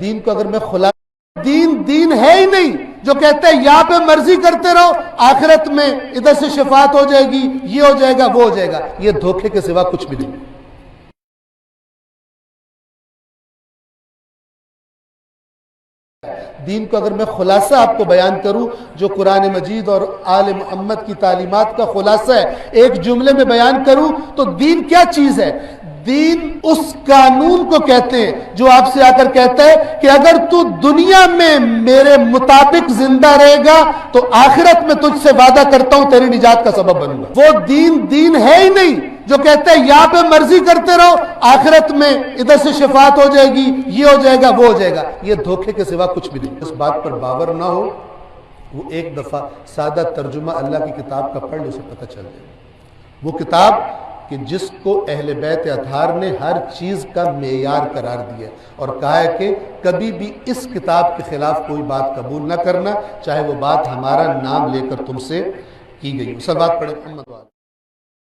دین کو اگر میں دین ہے ہی نہیں جو کہتے ہیں یہاں پہ مرضی کرتے رہو، آخرت میں ادھر سے شفاعت ہو جائے گی، یہ ہو جائے گا، وہ ہو جائے گا، یہ دھوکے کے سوا کچھ بھی نہیں۔ دین کو اگر میں خلاصہ آپ کو بیان کروں جو قرآن مجید اور آل محمد کی تعلیمات کا خلاصہ ہے، ایک جملے میں بیان کروں تو دین کیا چیز ہے؟ دین اس قانون کو کہتے ہیں جو آپ سے آ کر کہتا ہے کہ اگر تو دنیا میں میرے مطابق زندہ رہے گا تو آخرت میں تجھ سے وعدہ کرتا ہوں تیری نجات کا سبب بنوں گا۔ وہ دین ہے ہی نہیں جو کہتا ہے یہاں پہ مرضی کرتے رہو، آخرت میں ادھر سے شفاعت ہو جائے گی، یہ ہو جائے گا، وہ ہو جائے گا، یہ دھوکے کے سوا کچھ بھی نہیں۔ اس بات پر باور نہ ہو، وہ ایک دفعہ سادہ ترجمہ اللہ کی کتاب کا پڑھ لے، اسے پتہ چل جائے۔ وہ کتاب کہ جس کو اہل بیت اطہار نے ہر چیز کا معیار قرار دیا اور کہا ہے کہ کبھی بھی اس کتاب کے خلاف کوئی بات قبول نہ کرنا، چاہے وہ بات ہمارا نام لے کر تم سے کی گئی۔ سب بات پڑھیں محمد